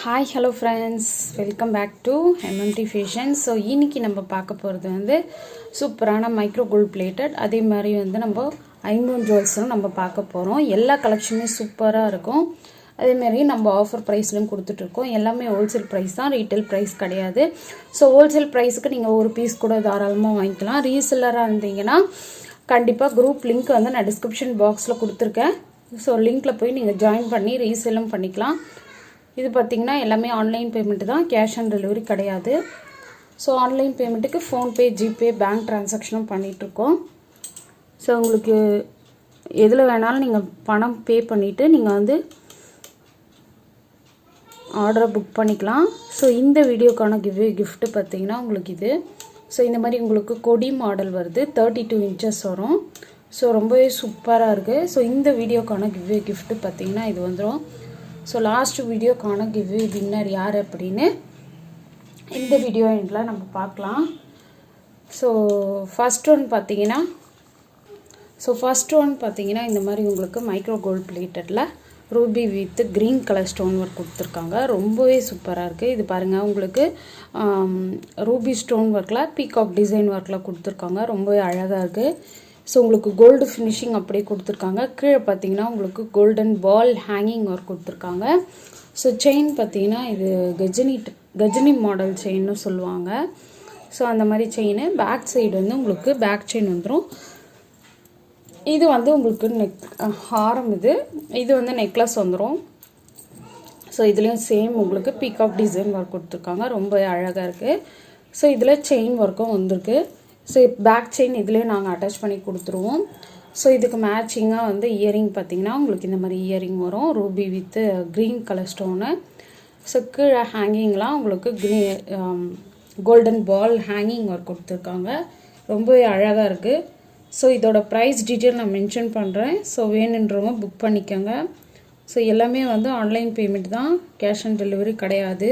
Hi hello friends, welcome back to MMT fashion. So இன்றைக்கி நம்ம பார்க்க போகிறது வந்து சூப்பரான மைக்ரோ கோல்ட் பிளேட்டட், அதே மாதிரி வந்து நம்ம ஐம்பொன் ஜுவல்ஸும் நம்ம பார்க்க போகிறோம். எல்லா கலெக்ஷனுமே சூப்பராக இருக்கும். அதேமாரி நம்ம ஆஃபர் ப்ரைஸ்லையும் கொடுத்துட்ருக்கோம். எல்லாமே ஹோல்சேல் ப்ரைஸ் தான், ரீட்டைல் ப்ரைஸ் கிடையாது. ஸோ ஹோல்சேல் ப்ரைஸுக்கு நீங்கள் ஒரு பீஸ் கூட தாராளமாக வாங்கிக்கலாம். ரீசெல்லராக இருந்தீங்கன்னா கண்டிப்பாக குரூப் லிங்க் வந்து நான் டிஸ்கிரிப்ஷன் பாக்ஸில் கொடுத்துருக்கேன். ஸோ லிங்க்கில் போய் நீங்கள் ஜாயின் பண்ணி ரீசெல்லும் பண்ணிக்கலாம். இது பார்த்திங்கன்னா எல்லாமே ஆன்லைன் பேமெண்ட்டு தான், கேஷ் ஆன் டெலிவரி கிடையாது. ஸோ ஆன்லைன் பேமெண்ட்டுக்கு ஃபோன்பே, ஜிபே, பேங்க் ட்ரான்சாக்ஷனும் பண்ணிகிட்ருக்கோம். ஸோ உங்களுக்கு எதில் வேணாலும் நீங்கள் பணம் பே பண்ணிவிட்டு நீங்கள் வந்து ஆர்டரை புக் பண்ணிக்கலாம். ஸோ இந்த வீடியோக்கான கிஃப்ட்டு பார்த்திங்கன்னா உங்களுக்கு இது. ஸோ இந்த மாதிரி உங்களுக்கு கொடி மாடல் வருது, 32 inches வரும். ஸோ ரொம்பவே சூப்பராக இருக்குது. ஸோ இந்த வீடியோக்கான கிஃப்ட்டு பார்த்திங்கன்னா இது வந்துடும். ஸோ லாஸ்ட் வீடியோக்கான கிவ்வே வின்னர் யார் அப்படின்னு இந்த வீடியோ எண்டில் நம்ம பார்க்கலாம். ஸோ ஃபஸ்ட் ஒன் பார்த்தீங்கன்னா இந்த மாதிரி உங்களுக்கு மைக்ரோ கோல்ட் பிளேட்டடில் ruby with green colour stone work கொடுத்துருக்காங்க. ரொம்பவே சூப்பராக இருக்குது. இது பாருங்கள், உங்களுக்கு ரூபி ஸ்டோன் ஒர்க்கில் பீகாக் டிசைன் ஒர்க்கில் கொடுத்துருக்காங்க. ரொம்பவே அழகாக இருக்குது. ஸோ உங்களுக்கு கோல்டு ஃபினிஷிங் அப்படியே கொடுத்துருக்காங்க. கீழே பார்த்தீங்கன்னா உங்களுக்கு கோல்டன் பால் ஹேங்கிங் ஒர்க் கொடுத்துருக்காங்க. ஸோ செயின் பார்த்தீங்கன்னா இது கஜினி மாடல் செயின்னு சொல்லுவாங்க. ஸோ அந்த மாதிரி செயின். பேக் சைடு வந்து உங்களுக்கு பேக் செயின் வந்துடும். இது வந்து உங்களுக்கு ஹாரம். இது வந்து நெக்லஸ் வந்துடும். ஸோ இதுலேயும் சேம் உங்களுக்கு பீகாக் டிசைன் ஒர்க் கொடுத்துருக்காங்க. ரொம்ப அழகாக இருக்குது. ஸோ இதில் செயின் ஒர்க்கும் வந்திருக்கு. ஸோ பேக் செயின் இதுலேயே நாங்கள் அட்டாச் பண்ணி கொடுத்துருவோம். ஸோ இதுக்கு மேட்சிங்காக வந்து இயரிங் பார்த்திங்கன்னா உங்களுக்கு இந்த மாதிரி இயரிங் வரும், Ruby with green colour stone. So கீழே ஹேங்கிங்லாம் உங்களுக்கு கோல்டன் பால் ஹேங்கிங் ஒர்க் கொடுத்துருக்காங்க. ரொம்பவே அழகாக இருக்குது. ஸோ இதோட ப்ரைஸ் டீட்டெயில் நான் மென்ஷன் பண்ணுறேன். ஸோ வேணுன்றவங்க புக் பண்ணிக்கோங்க. ஸோ எல்லாமே வந்து ஆன்லைன் பேமெண்ட் தான், கேஷ் ஆன் டெலிவரி கிடையாது.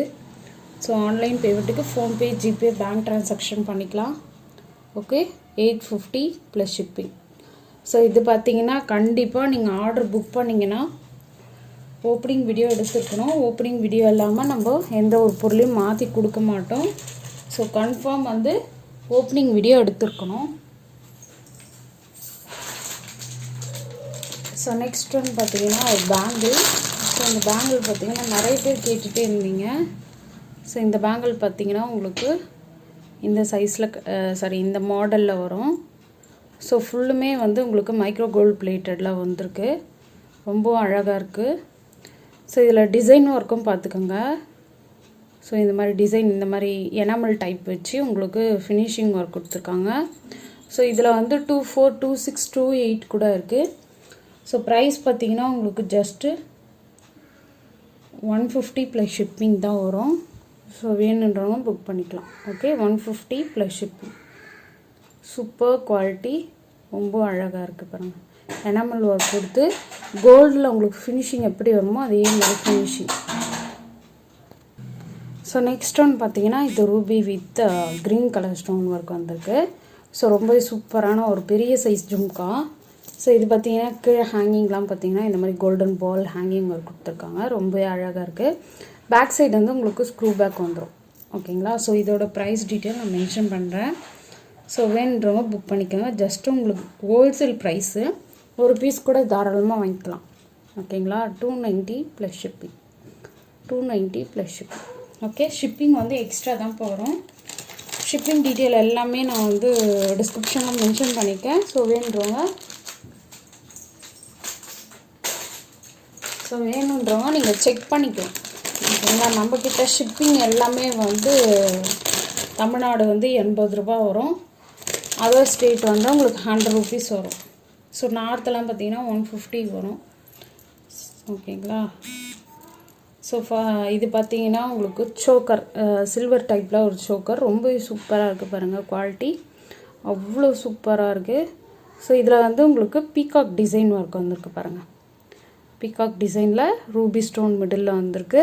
ஸோ ஆன்லைன் பேமெண்ட்டுக்கு ஃபோன்பே, ஜிபே, பேங்க் ட்ரான்சாக்ஷன் பண்ணிக்கலாம். Okay, 850 plus shipping. ஸோ இது பார்த்தீங்கன்னா கண்டிப்பாக நீங்கள் ஆர்டர் புக் பண்ணிங்கன்னா ஓப்பனிங் வீடியோ எடுத்துருக்கணும். ஓப்பனிங் வீடியோ இல்லாமல் நம்ம எந்த ஒரு பொருளையும் மாற்றி கொடுக்க மாட்டோம். ஸோ கன்ஃபார்ம் வந்து ஓப்பனிங் வீடியோ எடுத்துருக்கணும். ஸோ நெக்ஸ்ட் ஒன் பார்த்தீங்கன்னா ஒரு பேங்கிள். ஸோ இந்த பேங்கிள் பார்த்தீங்கன்னா நிறைய பேர் கேட்டுகிட்டே இருந்தீங்க. ஸோ இந்த பேங்கிள் பார்த்தீங்கன்னா உங்களுக்கு இந்த சைஸில் இந்த மாடலில் வரும். ஸோ ஃபுல்லுமே வந்து உங்களுக்கு மைக்ரோ கோல்ட் பிளேட்டடில் வந்திருக்கு. ரொம்ப அழகாக இருக்குது. ஸோ இதில் டிசைன் ஒர்க்கும் பார்த்துக்கோங்க. ஸோ இந்த மாதிரி டிசைன், இந்த மாதிரி எனாமல் டைப் வச்சு உங்களுக்கு ஃபினிஷிங் ஒர்க் கொடுத்துருக்காங்க. ஸோ இதில் வந்து 24, 26, 28 கூட இருக்குது. ஸோ ப்ரைஸ் பார்த்திங்கன்னா உங்களுக்கு ஜஸ்ட்டு 150 ப்ளஸ் ஷிப்பிங் தான் வரும். ஸோ வேணுன்றவங்க புக் பண்ணிக்கலாம். Okay, 150 plus shipping. Super quality, ரொம்ப அழகாக இருக்குது பாருங்கள். எனாமல் ஒர்க் கொடுத்து கோல்டில் உங்களுக்கு ஃபினிஷிங் எப்படி வருமோ அதே மாதிரி ஃபினிஷிங். ஸோ நெக்ஸ்ட் ஒன் பார்த்தீங்கன்னா இது Ruby with green colour stone work வந்திருக்கு. ஸோ ரொம்பவே சூப்பரான ஒரு பெரிய சைஸ் ஜும்கா. ஸோ இது பார்த்தீங்கன்னா கீழே ஹேங்கிங்லாம் பார்த்தீங்கன்னா இந்த மாதிரி கோல்டன் பால் ஹேங்கிங் ஒர்க் கொடுத்துருக்காங்க. ரொம்பவே அழகாக இருக்குது. பேக் சைடு வந்து உங்களுக்கு ஸ்க்ரூ பேக் வந்துடும். ஓகேங்களா. ஸோ இதோட ப்ரைஸ் டீட்டெயில் நான் மென்ஷன் பண்ணுறேன். ஸோ வேணுன்றவங்க புக் பண்ணிக்கோங்க. ஜஸ்ட்டு உங்களுக்கு ஹோல்சேல் ப்ரைஸு, ஒரு பீஸ் கூட தாராளமாக வாங்கிக்கலாம். ஓகேங்களா. 290 plus shipping. 290 plus shipping. Okay, shipping வந்து எக்ஸ்ட்ரா தான் போகிறோம். ஷிப்பிங் டீட்டெயில் எல்லாமே நான் வந்து டிஸ்கிரிப்ஷனில் மென்ஷன் பண்ணியிருக்கேன். ஸோ வேணுன்றவங்க நீங்கள் செக் பண்ணிக்கலாம். ஓகேங்களா. நம்மக்கிட்ட ஷிப்பிங் எல்லாமே வந்து தமிழ்நாடு வந்து 80 ரூபா வரும். அதர் ஸ்டேட் வந்து உங்களுக்கு 100 rupees வரும். ஸோ நார்த்தெல்லாம் பார்த்தீங்கன்னா 150 வரும். ஓகேங்களா. ஸோ இது பார்த்தீங்கன்னா உங்களுக்கு சோக்கர், சில்வர் டைப்பில் ஒரு சோக்கர். ரொம்ப சூப்பராக இருக்குது பாருங்கள். குவாலிட்டி அவ்வளோ சூப்பராக இருக்குது. ஸோ இதில் வந்து உங்களுக்கு பீகாக் டிசைன் ஒர்க் வந்திருக்கு பாருங்கள். பீகாக் டிசைனில் ரூபி ஸ்டோன் மிடில் வந்திருக்கு.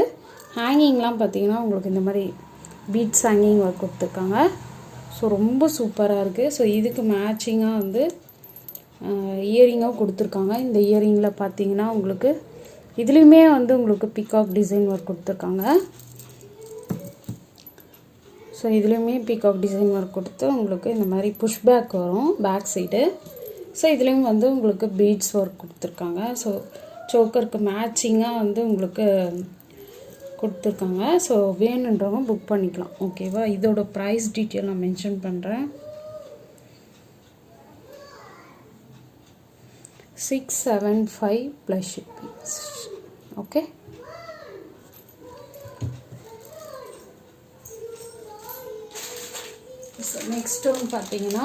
ஹேங்கிங்லாம் பார்த்தீங்கன்னா உங்களுக்கு இந்த மாதிரி பீட்ஸ் ஹேங்கிங் ஒர்க் கொடுத்துருக்காங்க. ஸோ ரொம்ப சூப்பராக இருக்குது. ஸோ இதுக்கு மேட்சிங்காக வந்து இயரிங்காக கொடுத்துருக்காங்க. இந்த இயரிங்கில் பார்த்தீங்கன்னா உங்களுக்கு இதுலேயுமே வந்து உங்களுக்கு பீகாக் டிசைன் ஒர்க் கொடுத்துருக்காங்க. ஸோ இதுலேயுமே பீகாக் டிசைன் ஒர்க் கொடுத்து உங்களுக்கு இந்த மாதிரி புஷ் பேக் வரும் பேக் சைடு. ஸோ இதுலேயும் வந்து உங்களுக்கு பீட்ஸ் ஒர்க் கொடுத்துருக்காங்க. ஸோ சோக்கருக்கு மேட்சிங்காக வந்து உங்களுக்கு கொடுத்துருக்காங்க. ஸோ வேணுன்றவங்க புக் பண்ணிக்கலாம். ஓகேவா? இதோட ப்ரைஸ் டீட்டெயில் நான் மென்ஷன் பண்ணுறேன். 675 + shipping. ஓகே. ஸோ நெக்ஸ்ட் ஒன்று பார்த்தீங்கன்னா,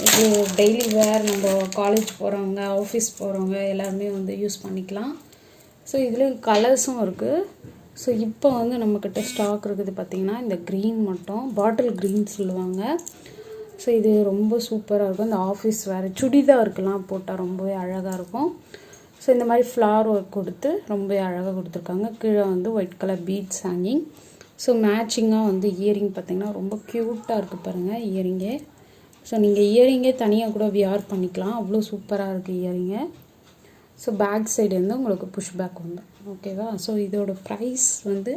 இது டெய்லி வேர், நம்ம காலேஜ் போகிறவங்க ஆஃபீஸ் போகிறவங்க எல்லாருமே வந்து யூஸ் பண்ணிக்கலாம். ஸோ இதில் கலர்ஸும் இருக்குது. ஸோ இப்போ வந்து நம்மக்கிட்ட ஸ்டாக் இருக்குது பார்த்திங்கன்னா, இந்த க்ரீன் மட்டும் பாட்டில் க்ரீன் சொல்லுவாங்க. ஸோ இது ரொம்ப சூப்பராக இருக்கும். இந்த ஆஃபீஸ் வேறு சுடிதாருக்கெல்லாம் போட்டால் ரொம்பவே அழகாக இருக்கும். ஸோ இந்த மாதிரி ஃப்ளார் ஒர்க் கொடுத்து ரொம்பவே அழகாக கொடுத்துருக்காங்க. கீழே வந்து white colour beads hanging. So மேட்சிங்காக வந்து இயரிங் பார்த்திங்கன்னா ரொம்ப க்யூட்டாக இருக்குது பாருங்கள் இயரிங்கே. ஸோ நீங்கள் இயரிங்கே தனியாக கூட வியர் பண்ணிக்கலாம், அவ்வளோ சூப்பராக இருக்குது இயரிங்கு. ஸோ பேக் சைடு வந்து உங்களுக்கு புஷ் பேக் வந்து ஓகேவா? ஸோ இதோட ப்ரைஸ் வந்து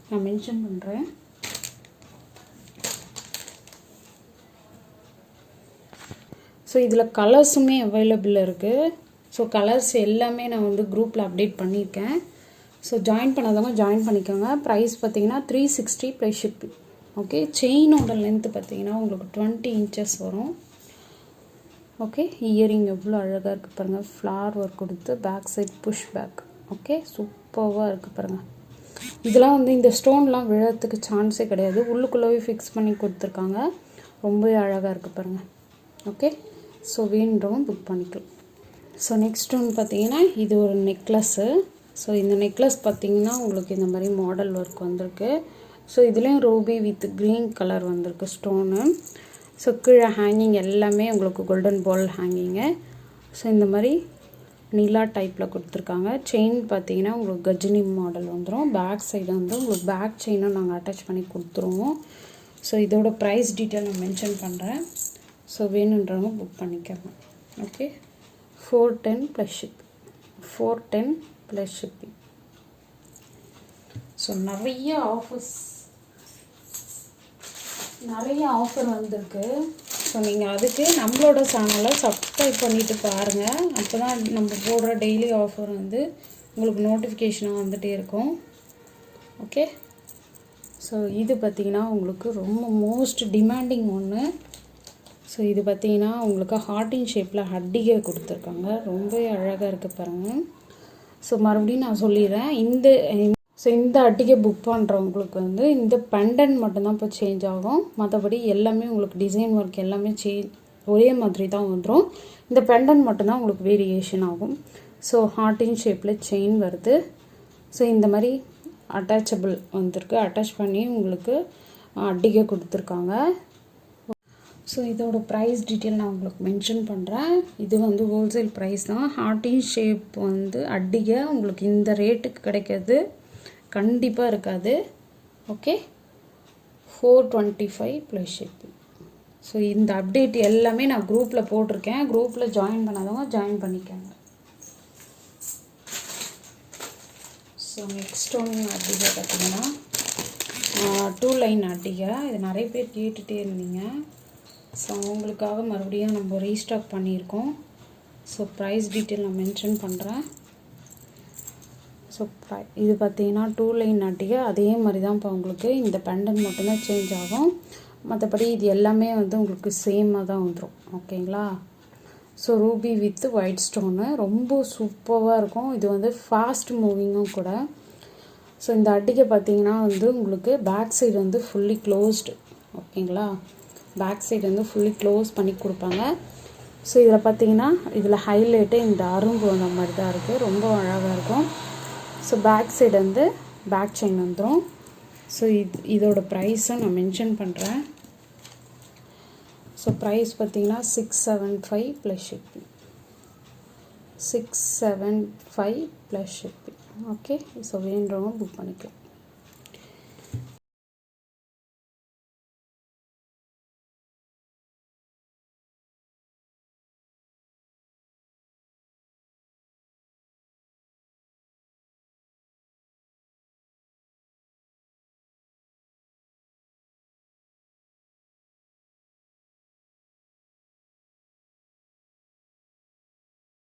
நான் மென்ஷன் பண்ணுறேன். ஸோ இதில் கலர்ஸுமே அவைலபிள் இருக்குது. ஸோ கலர்ஸ் எல்லாமே நான் வந்து குரூப்பில் அப்டேட் பண்ணியிருக்கேன். ஸோ ஜாயின் பண்ணாதவங்க ஜாயின் பண்ணிக்கோங்க. ப்ரைஸ் பார்த்தீங்கன்னா 360 + shipping. ஓகே. செயினோட லென்த்து பார்த்தீங்கன்னா உங்களுக்கு 20 inches வரும். ஓகே. இயரிங் எவ்வளோ அழகாக இருக்குது பாருங்கள். ஃப்ளார் ஒர்க் கொடுத்து back side push back. Okay. சூப்பராக இருக்குது பாருங்கள். இதெல்லாம் வந்து இந்த ஸ்டோன்லாம் விழறதுக்கு சான்ஸே கிடையாது. உள்ளுக்குள்ளவே ஃபிக்ஸ் பண்ணி கொடுத்துருக்காங்க. ரொம்பவே அழகாக இருக்குது பாருங்கள். ஓகே. ஸோ வேணுன்றவங்க புக் பண்ணிக்கலாம். ஸோ நெக்ஸ்ட் ஒன்று பார்த்தீங்கன்னா, இது ஒரு நெக்லஸ்ஸு. ஸோ இந்த நெக்லஸ் பார்த்தீங்கன்னா உங்களுக்கு இந்த மாதிரி மாடல் ஒர்க் வந்திருக்கு. ஸோ இதுலேயும் ரூபி வித் க்ரீன் கலர் வந்திருக்கு ஸ்டோனு. ஸோ கீழே ஹேங்கிங் எல்லாமே உங்களுக்கு கோல்டன் பால் ஹேங்கிங்கு. ஸோ இந்த மாதிரி நீலா டைப்பில் கொடுத்துருக்காங்க. செயின் பார்த்தீங்கன்னா உங்களுக்கு கஜினி மாடல் வந்துடும். பேக் சைடு வந்து உங்களுக்கு பேக் செயினும் நாங்கள் அட்டாச் பண்ணி கொடுத்துருவோம். ஸோ இதோட ப்ரைஸ் டீட்டெயில் நான் மென்ஷன் பண்ணுறேன். ஸோ வேணுன்றவங்க புக் பண்ணிக்கலாம். ஓகே. 410 + shipping. 410 + shipping. ஸோ நிறைய ஆஃபர் வந்திருக்கு. ஸோ நீங்கள் அதுக்கு நம்மளோட சேனலை சப்ஸ்கிரைப் பண்ணிவிட்டு பாருங்கள். அப்போ தான் நம்ம போடுற டெய்லி ஆஃபர் வந்து உங்களுக்கு நோட்டிஃபிகேஷனாக வந்துகிட்டே இருக்கும். ஓகே. ஸோ இது பார்த்திங்கன்னா உங்களுக்கு ரொம்ப மோஸ்ட் டிமாண்டிங் ஒன்று. ஸோ இது பார்த்திங்கன்னா உங்களுக்கு ஹார்ட்டின் ஷேப்பில் அட்டிகை கொடுத்துருக்காங்க. ரொம்பவே அழகாக இருக்குது பாருங்கள். ஸோ மறுபடியும் நான் சொல்லிடுறேன், இந்த அட்டிகை புக் பண்ணுறவங்களுக்கு வந்து இந்த பெண்டன்ட் மட்டும்தான் இப்போ சேஞ்ச் ஆகும். மற்றபடி எல்லாமே உங்களுக்கு டிசைன் ஒர்க் எல்லாமே ஒரே மாதிரி தான் வந்துடும். இந்த பெண்டன்ட் மட்டும்தான் உங்களுக்கு வேரியேஷன் ஆகும். ஸோ ஹார்ட்டின் ஷேப்பில் செயின் வருது. ஸோ இந்த மாதிரி அட்டாச்சபிள் வந்திருக்கு. அட்டாச் பண்ணி உங்களுக்கு அட்டிகை கொடுத்துருக்காங்க. ஸோ இதோட ப்ரைஸ் டீட்டெயில் நான் உங்களுக்கு மென்ஷன் பண்ணுறேன். இது வந்து ஹோல்சேல் ப்ரைஸ் தான். ஹார்ட்டின் ஷேப் வந்து அட்டிகை உங்களுக்கு இந்த ரேட்டுக்கு கிடைக்கிறது கண்டிப்பாக இருக்காது. ஓகே. 425 + shipping. ஸோ இந்த அப்டேட் எல்லாமே நான் குரூப்பில் போட்டிருக்கேன். குரூப்பில் ஜாயின் பண்ணாதவங்க ஜாயின் பண்ணிக்கோங்க. ஸோ நெக்ஸ்ட் ஒன்று அட்டிகை பார்த்தீங்கன்னா 2 லைன் அட்டிகை. இது நிறைய பேர் கேட்டுகிட்டே இருந்தீங்க. ஸோ அவங்களுக்காக மறுபடியும் நம்ம ரீஸ்டாக் பண்ணியிருக்கோம். ஸோ ப்ரைஸ் டீட்டெயில் நான் மென்ஷன் பண்ணுறேன். ஸோ இது பார்த்தீங்கன்னா 2 லைன் அட்டிகை. அதே மாதிரி தான் இப்போ உங்களுக்கு இந்த பெண்டன்ட் மட்டும்தான் சேஞ்ச் ஆகும். மற்றபடி இது எல்லாமே வந்து உங்களுக்கு சேமாக தான் வந்துடும். ஓகேங்களா? So Ruby with white stone ரொம்ப சூப்பராக இருக்கும். இது வந்து ஃபாஸ்ட் மூவிங்கும் கூட. ஸோ இந்த அட்டிகை பார்த்தீங்கன்னா வந்து உங்களுக்கு பேக் சைடு வந்து ஃபுல்லி க்ளோஸ்டு. ஓகேங்களா? பேக் சைடு வந்து ஃபுல்லி க்ளோஸ் பண்ணி கொடுப்பாங்க. ஸோ இதில் பார்த்தீங்கன்னா இதில் ஹைலைட்டு இந்த அரும்பு அந்த மாதிரி தான் இருக்குது. ரொம்ப அழகாக இருக்கும். ஸோ பேக் சைடு வந்து பேக் செயின் வந்துடும். ஸோ இதோட ப்ரைஸை நான் மென்ஷன் பண்ணுறேன். ஸோ ப்ரைஸ் பார்த்தீங்கன்னா 675 + shipping. 675 + shipping. ஓகே. ஸோ வேணுறவங்க புக் பண்ணிக்கலாம்.